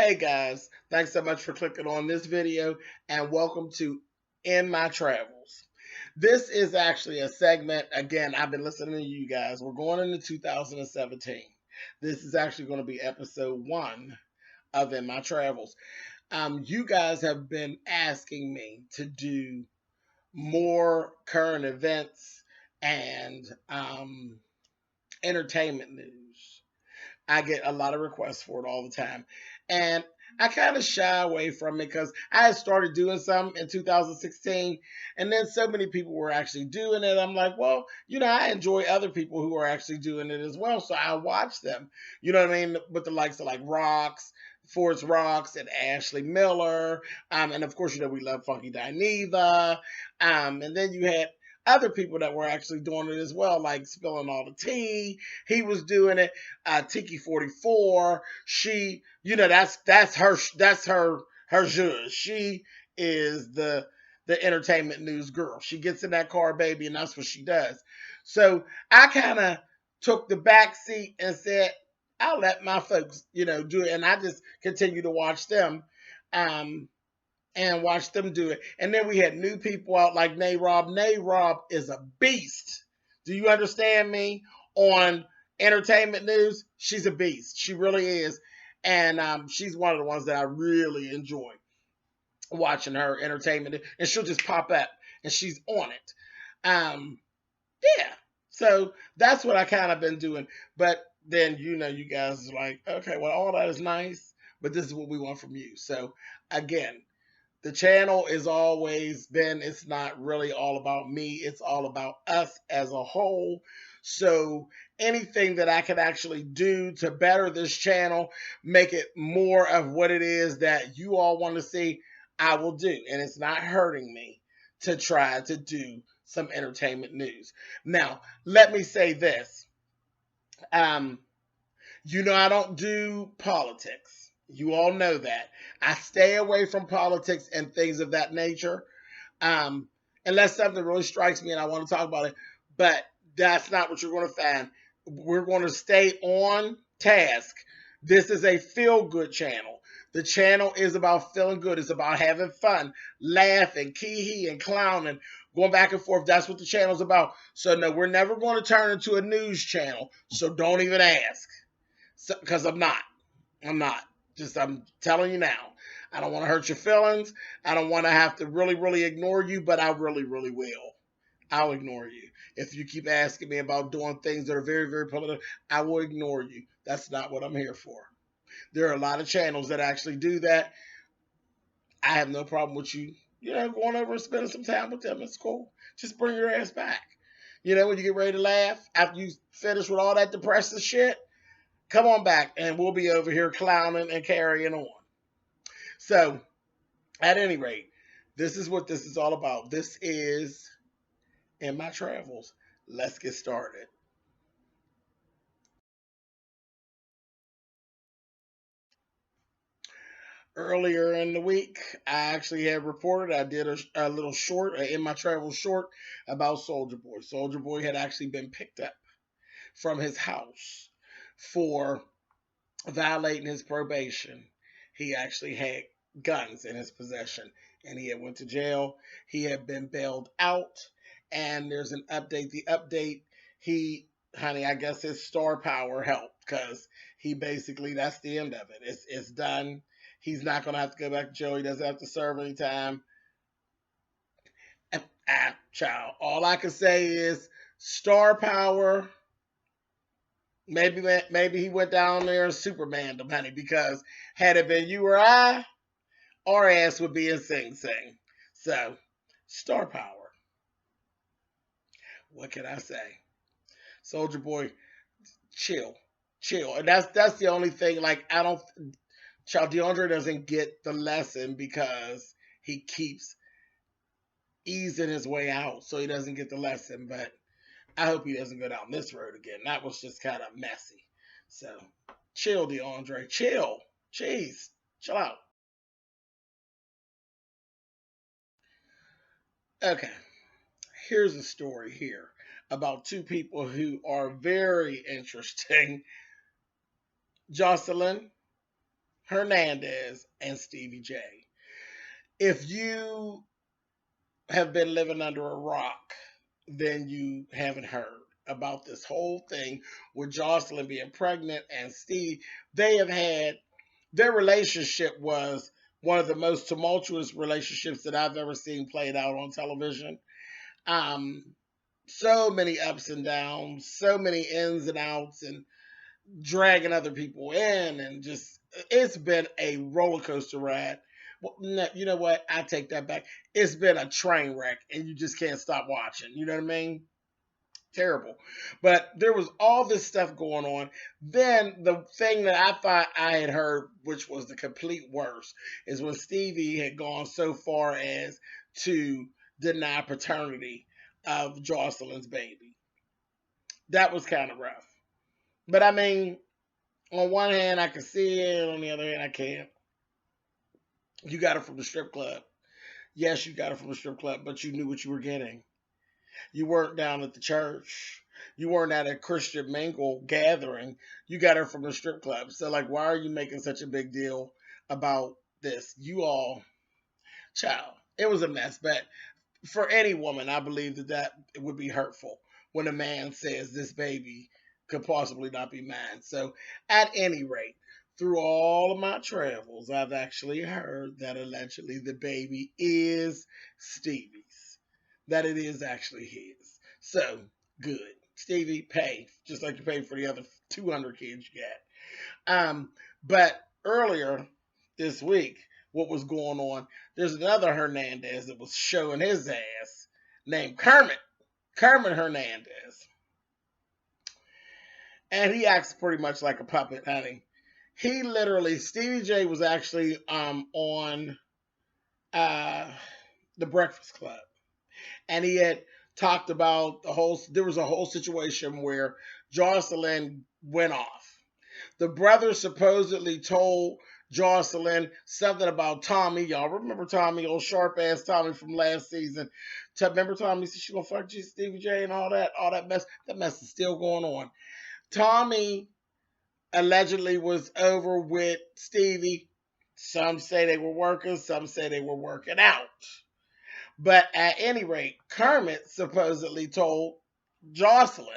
Hey guys, thanks so much for clicking on this video and welcome to In My Travels. This is actually a segment. Again, I've been listening to you guys. We're going into 2017. This is actually going to be episode 1 of In My Travels. You guys have been asking me to do more current events and entertainment news. I get a lot of requests for it all the time. And I kind of shy away from it because I had started doing some in 2016, and then so many people were actually doing it. I'm like, well, I enjoy other people who are actually doing it as well, so I watch them. You know what I mean? With the likes of like Rocks, Forrest Rocks, and Ashley Miller, and of course, we love Funky Dineva, and then you had other people that were actually doing it as well, like Spilling All the Tea. He was doing it. Tiki 44. She, that's her zhuzh. She is the entertainment news girl. She gets in that car, baby, and that's what she does. So I kind of took the back seat and said, I'll let my folks, do it, and I just continue to watch them. And watch them do it. And then we had new people out like Narob. Narob is a beast. Do you understand me? On entertainment news, she's a beast. She really is. And she's one of the ones that I really enjoy watching her entertainment. And she'll just pop up and she's on it. Yeah. So that's what I kind of been doing. But then, you guys are like, okay, well, all that is nice, but this is what we want from you. So again, the channel is always been, it's not really all about me. It's all about us as a whole. So anything that I can actually do to better this channel, make it more of what it is that you all want to see, I will do. And it's not hurting me to try to do some entertainment news. Now, let me say this. I don't do politics. You all know that. I stay away from politics and things of that nature, unless something really strikes me and I want to talk about it. But that's not what you're going to find. We're going to stay on task. This is a feel-good channel. The channel is about feeling good. It's about having fun, laughing, kee-hee, and clowning, going back and forth. That's what the channel's about. So, no, we're never going to turn into a news channel. So don't even ask. Because I'm not. I'm telling you now. I don't want to hurt your feelings. I don't want to have to really, really ignore you, but I really, really will. I'll ignore you. If you keep asking me about doing things that are very, very political, I will ignore you. That's not what I'm here for. There are a lot of channels that actually do that. I have no problem with you, going over and spending some time with them. It's cool. Just bring your ass back. When you get ready to laugh, after you finish with all that depressive shit, come on back and we'll be over here clowning and carrying on. So, at any rate, this is what this is all about. This is In My Travels. Let's get started. Earlier in the week, I actually had reported I did a little short, In My Travels short about SouljaBoy. SouljaBoy had actually been picked up from his house for violating his probation. He actually had guns in his possession and he had went to jail. He had been bailed out and there's an update. The update, honey, I guess his star power helped because he basically, that's the end of it. It's done. He's not going to have to go back to jail. He doesn't have to serve any time. Child, all I can say is star power. Maybe he went down there and Superman them, honey, because had it been you or I, our ass would be in Sing Sing. So, star power. What can I say? SouljaBoy, chill. Chill. And that's the only thing, like, I don't, Child DeAndre doesn't get the lesson because he keeps easing his way out, so he doesn't get the lesson, but I hope he doesn't go down this road again. That was just kind of messy. So, chill, DeAndre. Chill. Jeez. Chill out. Okay. Here's a story here about two people who are very interesting. Jocelyn Hernandez and Stevie J. If you have been living under a rock, then you haven't heard about this whole thing with Jocelyn being pregnant and Steve. They have had their relationship was one of the most tumultuous relationships that I've ever seen played out on television. Um, so many ups and downs, so many ins and outs, and dragging other people in, and just it's been a roller coaster ride. Well, no, you know what? I take that back. It's been a train wreck, and you just can't stop watching. You know what I mean? Terrible. But there was all this stuff going on. Then the thing that I thought I had heard, which was the complete worst, is when Stevie had gone so far as to deny paternity of Jocelyn's baby. That was kind of rough. But I mean, on one hand, I can see it. On the other hand, I can't. You got it from the strip club. Yes, you got it from the strip club, but you knew what you were getting. You weren't down at the church. You weren't at a Christian mingle gathering. You got her from the strip club. So, like, why are you making such a big deal about this? You all, child, it was a mess. But for any woman, I believe that it would be hurtful when a man says this baby could possibly not be mine. So, at any rate, through all of my travels, I've actually heard that allegedly the baby is Stevie's, that it is actually his. So, good. Stevie, pay, just like you paid for the other 200 kids you got. But earlier this week, what was going on, there's another Hernandez that was showing his ass named Kermit Hernandez. And he acts pretty much like a puppet, honey. He literally, Stevie J was actually on uh, the Breakfast Club. And he had talked about there was a whole situation where Jocelyn went off. The brother supposedly told Jocelyn something about Tommy. Y'all remember Tommy, old sharp ass Tommy from last season? Remember Tommy said she gonna fuck Stevie J and all that mess. That mess is still going on. Tommy allegedly was over with Stevie. Some say they were working, some say they were working out. But at any rate, Kermit supposedly told Jocelyn.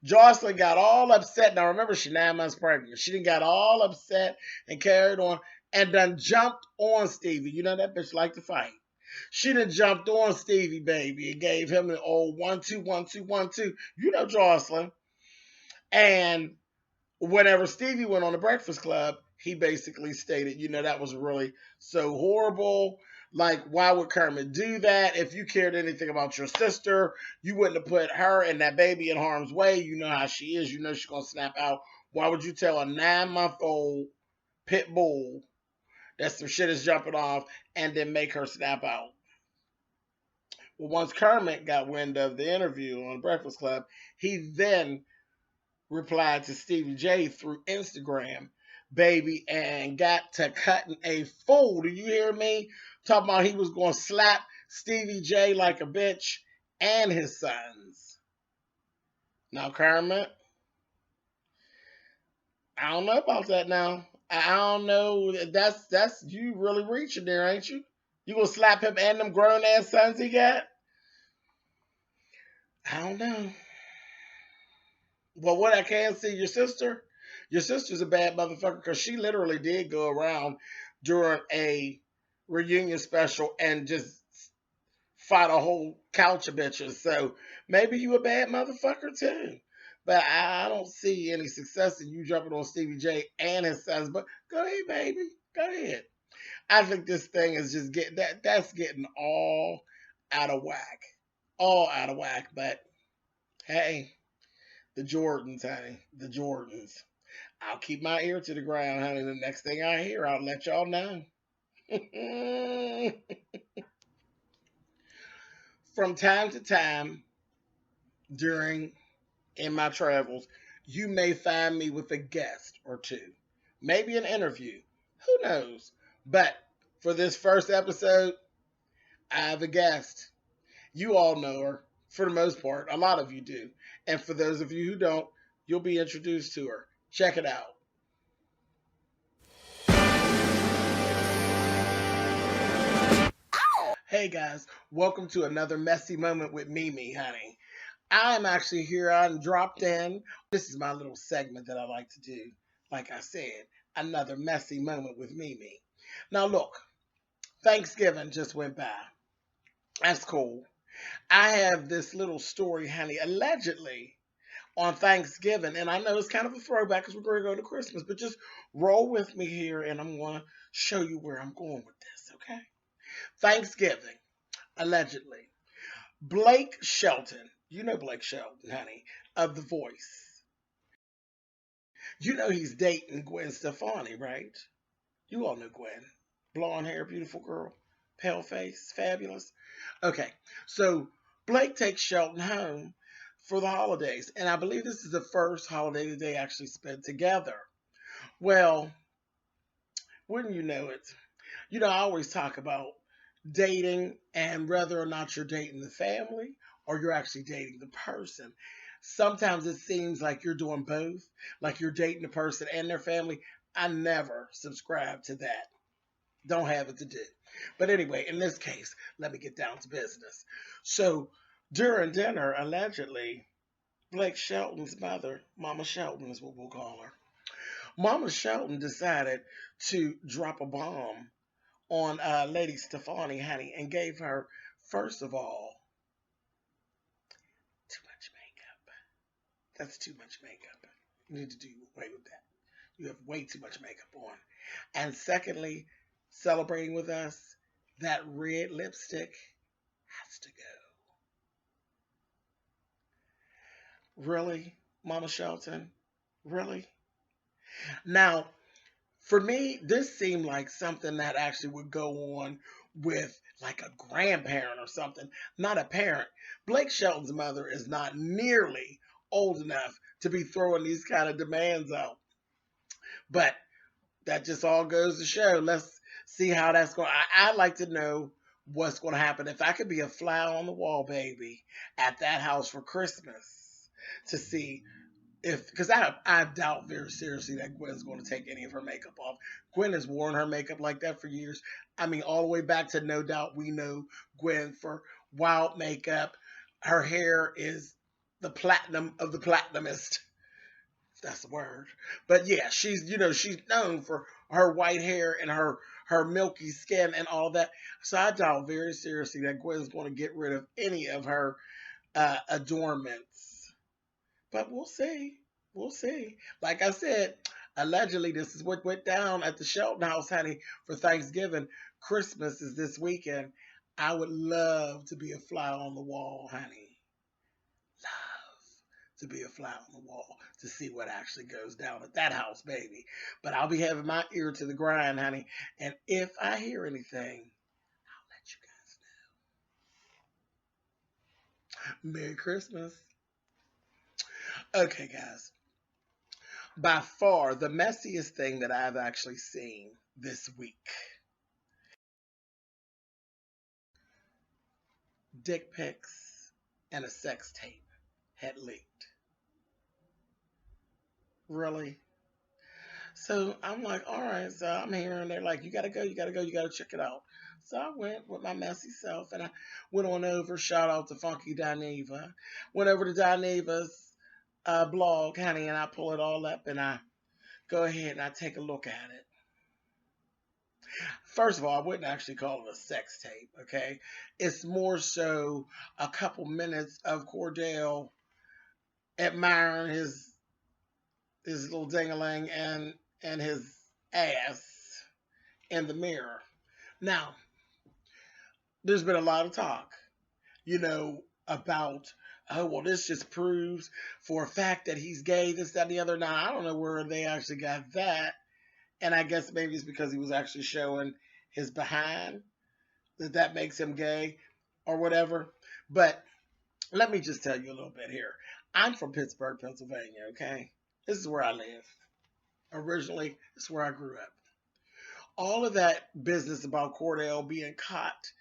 Jocelyn got all upset. Now remember, she's 9 months pregnant. She done got all upset and carried on and done jumped on Stevie. You know that bitch like to fight. She done jumped on Stevie, baby, and gave him an old 1-2, 1-2, 1-2. You know Jocelyn. And whenever Stevie went on the Breakfast Club, he basically stated, that was really so horrible. Like, why would Kermit do that? If you cared anything about your sister, you wouldn't have put her and that baby in harm's way. You know how she is. You know she's going to snap out. Why would you tell a 9-month-old pit bull that some shit is jumping off and then make her snap out? Well, once Kermit got wind of the interview on Breakfast Club, he then replied to Stevie J through Instagram, baby, and got to cutting a fool. Do you hear me? Talking about he was going to slap Stevie J like a bitch and his sons. Now, Kermit, I don't know about that now. I don't know. That's you really reaching there, ain't you? You gonna slap him and them grown ass sons he got? I don't know. But what I can see, your sister's a bad motherfucker because she literally did go around during a reunion special and just fought a whole couch of bitches. So maybe you a bad motherfucker too. But I don't see any success in you jumping on Stevie J and his sons. But go ahead, baby. Go ahead. I think this thing is just that's getting all out of whack. All out of whack. But hey, the Jordans, honey. The Jordans. I'll keep my ear to the ground, honey. The next thing I hear, I'll let y'all know. From time to time in my travels, you may find me with a guest or two. Maybe an interview. Who knows? But for this first episode, I have a guest. You all know her for the most part. A lot of you do. And for those of you who don't, you'll be introduced to her. Check it out. Hey guys, welcome to another messy moment with Mimi, honey. I'm actually here. I dropped in. This is my little segment that I like to do. Like I said, another messy moment with Mimi. Now look, Thanksgiving just went by. That's cool. I have this little story, honey. Allegedly on Thanksgiving, and I know it's kind of a throwback because we're going to go to Christmas, but just roll with me here, and I'm going to show you where I'm going with this. Okay? Thanksgiving, allegedly. Blake Shelton. You know Blake Shelton, honey, of The Voice. You know he's dating Gwen Stefani, right? You all know Gwen. Blonde hair, beautiful girl, pale face, fabulous. Okay, so Blake takes Shelton home for the holidays, and I believe this is the first holiday that they actually spent together. Well, wouldn't you know it? You know, I always talk about dating and whether or not you're dating the family or you're actually dating the person. Sometimes it seems like you're doing both, like you're dating the person and their family. I never subscribe to that. Don't have it to do. But anyway, in this case, let me get down to business. So during dinner, allegedly, Blake Shelton's mother, Mama Shelton is what we'll call her, Mama Shelton decided to drop a bomb on Lady Stefani, honey, and gave her, first of all, too much makeup. That's too much makeup. You need to do away with that. You have way too much makeup on. And secondly, celebrating with us, that red lipstick has to go. Really, Mama Shelton? Really? Now, for me, this seemed like something that actually would go on with like a grandparent or something, not a parent. Blake Shelton's mother is not nearly old enough to be throwing these kind of demands out. But that just all goes to show. Let's see how that's going. I'd like to know what's going to happen. If I could be a fly on the wall, baby, at that house for Christmas to see if, because I doubt very seriously that Gwen's going to take any of her makeup off. Gwen has worn her makeup like that for years. I mean, all the way back to No Doubt We Know Gwen for wild makeup. Her hair is the platinum of the platinumist. If that's the word. But yeah, she's known for her white hair and her milky skin and all that. So I doubt very seriously that Gwen's going to get rid of any of her adornments. But we'll see. We'll see. Like I said, allegedly, this is what went down at the Shelton house, honey, for Thanksgiving. Christmas is this weekend. I would love to be a fly on the wall, honey. Love to be a fly on the wall to see what actually goes down at that house, baby. But I'll be having my ear to the grind, honey. And if I hear anything, I'll let you guys know. Merry Christmas. Okay, guys. By far the messiest thing that I've actually seen this week. Dick pics and a sex tape had leaked. Really? So I'm like, all right, so I'm here and they're like, you gotta go, you gotta go, you gotta check it out. So I went with my messy self and I went on over, shout out to Funky Dineva. Went over to Dineva's blog, honey, and I pull it all up and I go ahead and I take a look at it. First of all, I wouldn't actually call it a sex tape, okay? It's more so a couple minutes of Kordell admiring his little dingaling and his ass in the mirror. Now, there's been a lot of talk, about, oh, well, this just proves for a fact that he's gay, this, that, and the other. Now, I don't know where they actually got that. And I guess maybe it's because he was actually showing his behind that makes him gay or whatever. But let me just tell you a little bit here. I'm from Pittsburgh, Pennsylvania, okay? This is where I live. Originally, this is where I grew up. All of that business about Kordell being caught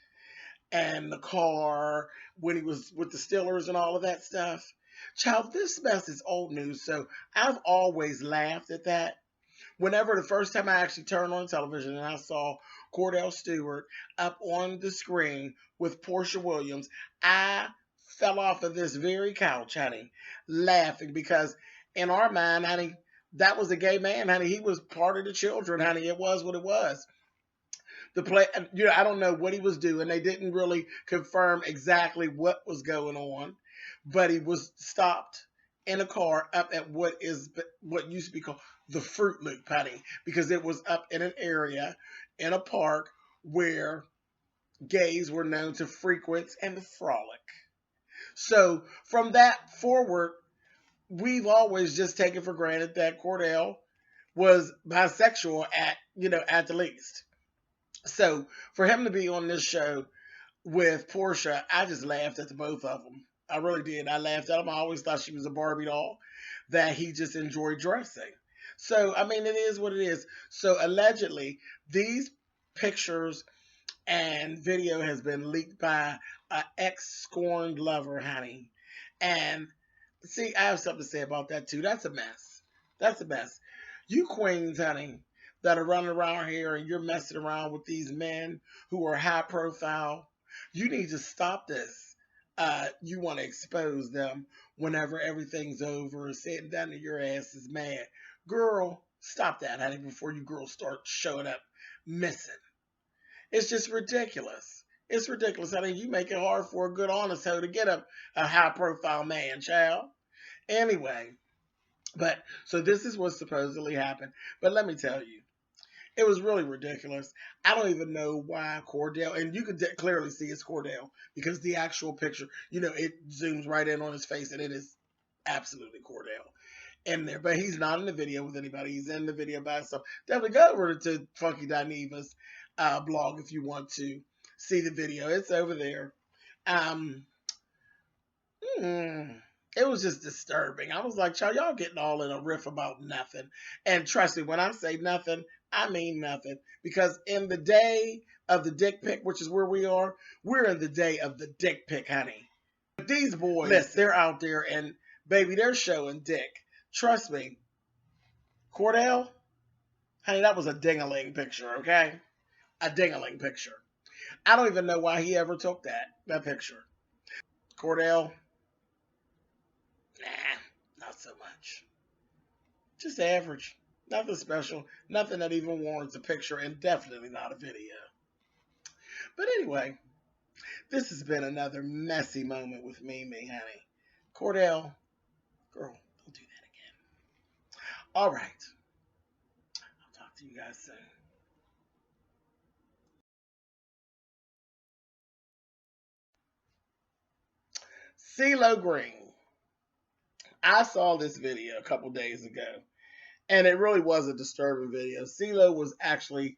and the car when he was with the Steelers and all of that stuff. Child, this mess is old news, so I've always laughed at that. Whenever the first time I actually turned on television and I saw Kordell Stewart up on the screen with Portia Williams, I fell off of this very couch, honey, laughing because in our mind, honey, that was a gay man, honey. He was part of the children, honey. It was what it was. The play, I don't know what he was doing. They didn't really confirm exactly what was going on, but he was stopped in a car up at what used to be called the Fruit Loop, honey, because it was up in an area in a park where gays were known to frequent and frolic. So from that forward, we've always just taken for granted that Kordell was bisexual at the least. So for him to be on this show with Portia, I just laughed at the both of them. I really did. I laughed at him. I always thought she was a Barbie doll that he just enjoyed dressing. So I mean, it is what it is. So allegedly, these pictures and video has been leaked by an ex-scorned lover, honey. And see, I have something to say about that too. That's a mess. That's a mess. You queens, honey, that are running around here and you're messing around with these men who are high profile, you need to stop this. You want to expose them whenever everything's over, sitting down and your ass is mad. Girl, stop that, honey, before you girls start showing up missing. It's just ridiculous. It's ridiculous. I mean, you make it hard for a good honest hoe to get a high profile man, child. Anyway, but so this is what supposedly happened. But let me tell you, it was really ridiculous. I don't even know why Kordell, and you can clearly see it's Kordell because the actual picture, it zooms right in on his face and it is absolutely Kordell in there. But he's not in the video with anybody. He's in the video by himself. Definitely go over to Funky Dineva's blog if you want to see the video. It's over there. Um, it was just disturbing. I was like, y'all getting all in a riff about nothing. And trust me, when I say nothing, I mean nothing. Because in the day of the dick pic, which is where we are, we're in the day of the dick pic, honey. But these boys, listen, they're out there and baby, they're showing dick. Trust me, Kordell, honey, that was a ding-a-ling picture, okay? A ding-a-ling picture. I don't even know why he ever took that picture. Kordell, nah, not so much. Just average. Nothing special. Nothing that even warrants a picture, and definitely not a video. But anyway, this has been another messy moment with Mimi, honey. Kordell, girl, don't do that again. All right. I'll talk to you guys soon. CeeLo Green. I saw this video a couple days ago, and it really was a disturbing video. CeeLo was actually,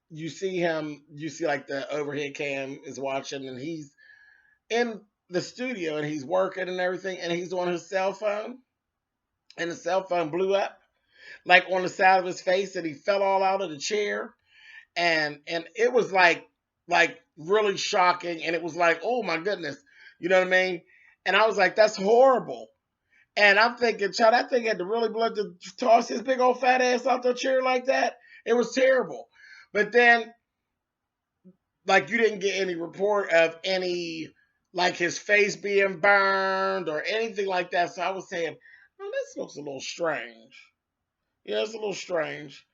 you see him, you see like the overhead cam is watching, and he's in the studio and he's working and everything, and he's on his cell phone, and the cell phone blew up like on the side of his face, and he fell all out of the chair, and it was like really shocking, and it was like, oh my goodness, you know what I mean? And I was like, that's horrible. And I'm thinking, child, that thing had to really blood to toss his big old fat ass out the chair like that. It was terrible. But then, like, you didn't get any report of any, like, his face being burned or anything like that. So I was saying, oh, this looks a little strange. Yeah, it's a little strange.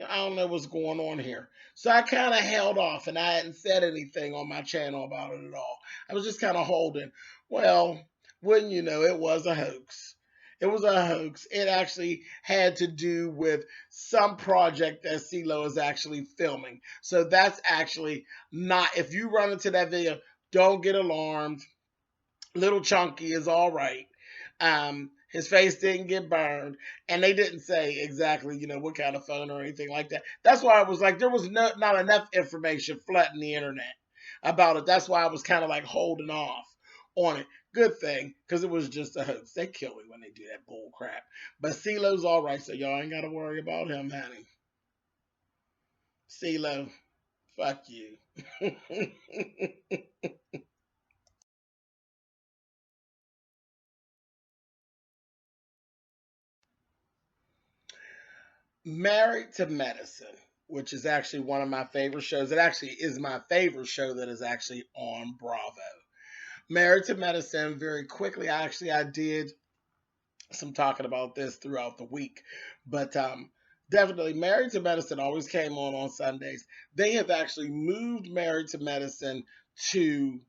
I don't know what's going on here. So I kind of held off and I hadn't said anything on my channel about it at all. I was just kind of holding. Well, wouldn't you know, it was a hoax. It was a hoax. It actually had to do with some project that CeeLo is actually filming. So that's actually not, if you run into that video, don't get alarmed. Little Chunky is all right. His face didn't get burned, and they didn't say exactly, what kind of phone or anything like that. That's why I was like, there was not enough information flooding the internet about it. That's why I was kind of like holding off on it. Good thing, because it was just a hoax. They kill me when they do that bull crap. But CeeLo's all right, so y'all ain't got to worry about him, honey. CeeLo, fuck you. Married to Medicine, which is actually one of my favorite shows. It actually is my favorite show that is actually on Bravo. Married to Medicine, very quickly, I did some talking about this throughout the week, but definitely Married to Medicine always came on Sundays. They have actually moved Married to Medicine to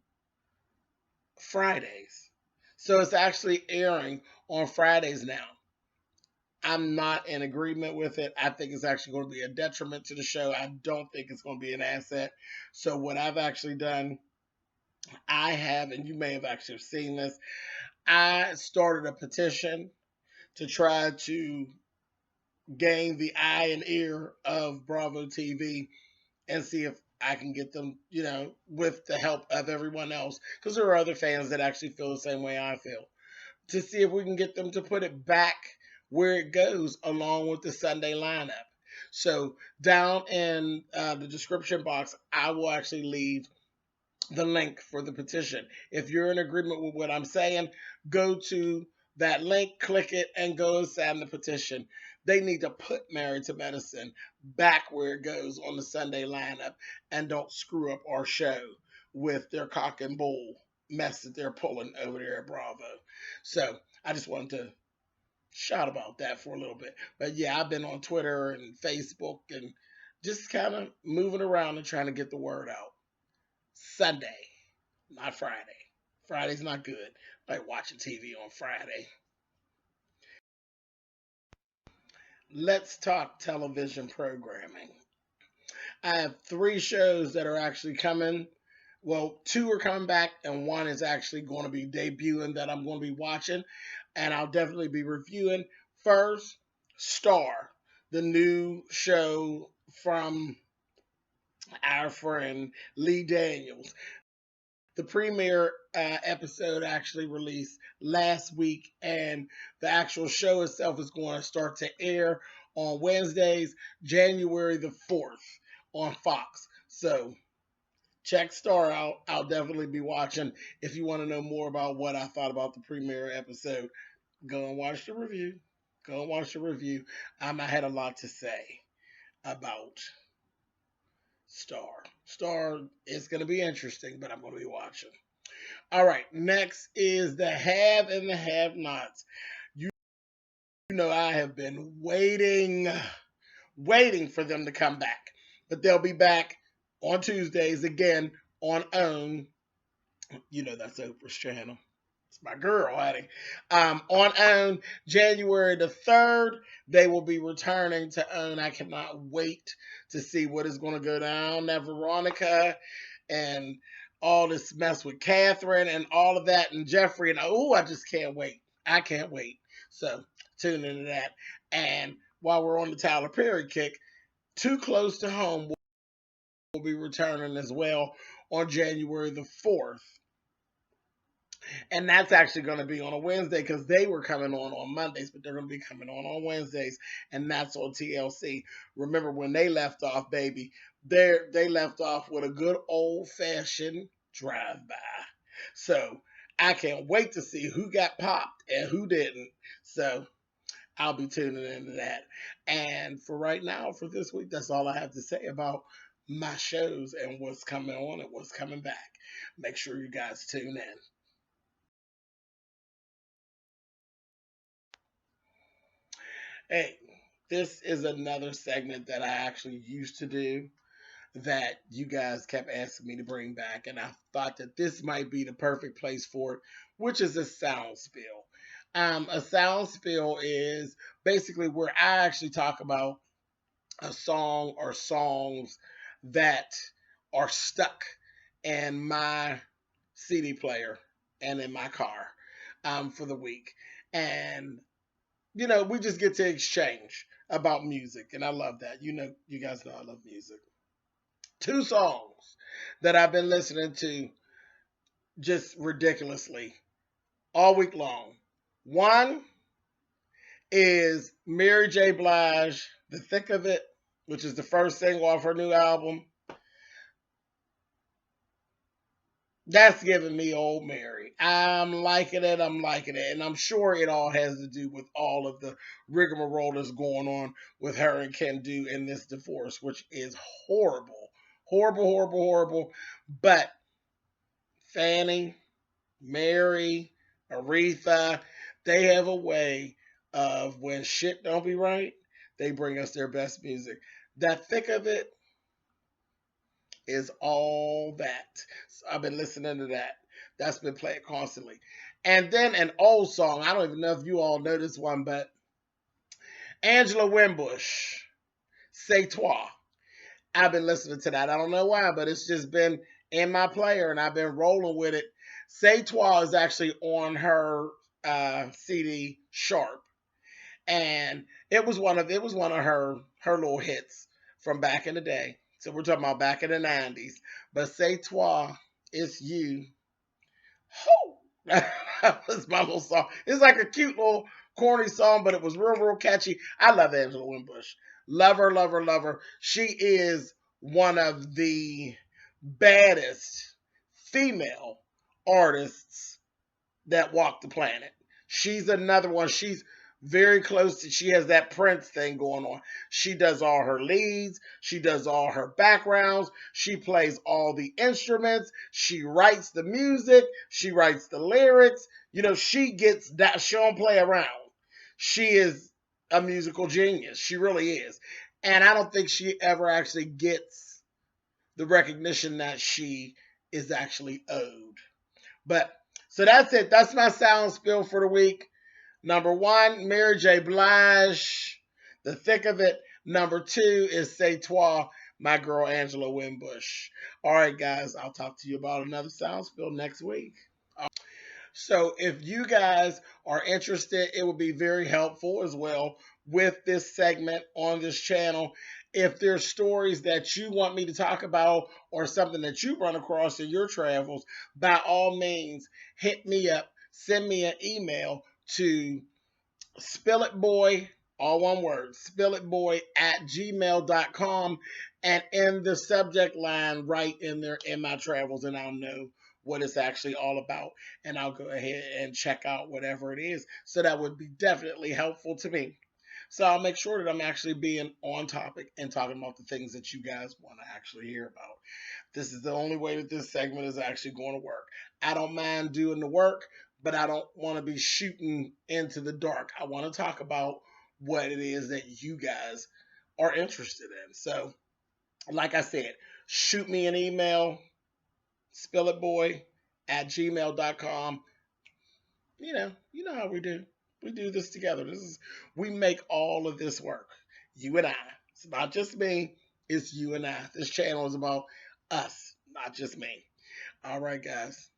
Fridays. So it's actually airing on Fridays now. I'm not in agreement with it. I think it's actually going to be a detriment to the show. I don't think it's going to be an asset. So what I've actually done, I have, and you may have actually seen this, I started a petition to try to gain the eye and ear of Bravo TV and see if I can get them, with the help of everyone else, because there are other fans that actually feel the same way I feel, to see if we can get them to put it back where it goes along with the Sunday lineup. So down in the description box, I will actually leave the link for the petition. If you're in agreement with what I'm saying, go to that link, click it, and go and sign the petition. They need to put Married to Medicine back where it goes on the Sunday lineup and don't screw up our show with their cock and bull mess that they're pulling over there at Bravo. So I just wanted to shout about that for a little bit. But yeah, I've been on Twitter and Facebook and just kind of moving around and trying to get the word out. Sunday, not Friday. Friday's not good. Like watching TV on Friday. Let's talk television programming. I have 3 shows that are actually coming. Well, 2 are coming back, and 1 is actually going to be debuting that I'm going to be watching, and I'll definitely be reviewing. First, Star, the new show from our friend Lee Daniels. The premiere episode actually released last week, and the actual show itself is going to start to air on Wednesdays, January the 4th on Fox. So check Star out. I'll definitely be watching. If you want to know more about what I thought about the premiere episode, go and watch the review. Go and watch the review. I had a lot to say about Star. Star is going to be interesting, but I'm going to be watching. All right, next is the have and the have nots. You know, I have been waiting for them to come back, but they'll be back on Tuesdays again on OWN. You know, that's Oprah's channel. It's my girl, honey. On OWN, January the 3rd, they will be returning to OWN. I cannot wait to see what is going to go down. That Veronica and all this mess with Catherine and all of that and Jeffrey, and I just can't wait. I can't wait. So tune into that. And while we're on the Tyler Perry kick, Too Close to Home will be returning as well on January the 4th. And that's actually going to be on a Wednesday because they were coming on Mondays, but they're going to be coming on Wednesdays, and that's on TLC. Remember when they left off, baby? They left off with a good old fashioned drive by. So I can't wait to see who got popped and who didn't. So I'll be tuning into that. And for right now, for this week, that's all I have to say about my shows and what's coming on and what's coming back. Make sure you guys tune in. Hey, this is another segment that I actually used to do that you guys kept asking me to bring back, and I thought that this might be the perfect place for it, which is a sound spill. A sound spill is basically where I actually talk about a song or songs that are stuck in my CD player and in my car for the week. And we just get to exchange about music, and I love that. You guys know I love music. 2 songs that I've been listening to just ridiculously all week long. One is Mary J. Blige, The Thick of It, which is the first single off her new album. That's giving me old Mary. I'm liking it. I'm liking it. And I'm sure it all has to do with all of the rigmarole that's going on with her and Ken Do in this divorce, which is horrible. Horrible, horrible, horrible. But Fanny, Mary, Aretha, they have a way of when shit don't be right, they bring us their best music. That thick of it is all that. So I've been listening to that. That's been played constantly. And then an old song. I don't even know if you all know this one, but Angela Winbush, C'est Toi. I've been listening to that. I don't know why, but it's just been in my player and I've been rolling with it. C'est Toi is actually on her CD Sharp. And it was one of her little hits from back in the day. So we're talking about back in the 90s. But C'est Toi, it's you. Ho! That was my little song. It's like a cute little corny song, but it was real, real catchy. I love Angela Winbush. Love her, love her, love her. She is one of the baddest female artists that walk the planet. She's another one. She's very close to, she has that Prince thing going on. She does all her leads, she does all her backgrounds, she plays all the instruments, she writes the music, she writes the lyrics. You know, she gets that, she don't play around. She is a musical genius. She really is. And I don't think she ever actually gets the recognition that she is actually owed. But so that's it. That's my sound spill for the week. Number one, Mary J. Blige, The Thick of It. Number two is C'est Toi, my girl Angela Winbush. All right, guys, I'll talk to you about another sound spill next week. So if you guys are interested, it would be very helpful as well with this segment on this channel. If there's stories that you want me to talk about or something that you run across in your travels, by all means, hit me up. Send me an email to spillitboy, all one word, spillitboy at gmail.com. And in the subject line, write in there in my travels, and I'll know what it's actually all about. And I'll go ahead and check out whatever it is. So that would be definitely helpful to me. So I'll make sure that I'm actually being on topic and talking about the things that you guys want to actually hear about. This is the only way that this segment is actually going to work. I don't mind doing the work, but I don't want to be shooting into the dark. I want to talk about what it is that you guys are interested in. So, like I said, shoot me an email, spillitboy at gmail.com. You know how we do. We do this together. We make all of this work. You and I. It's not just me, it's you and I. This channel is about us, not just me. All right, guys.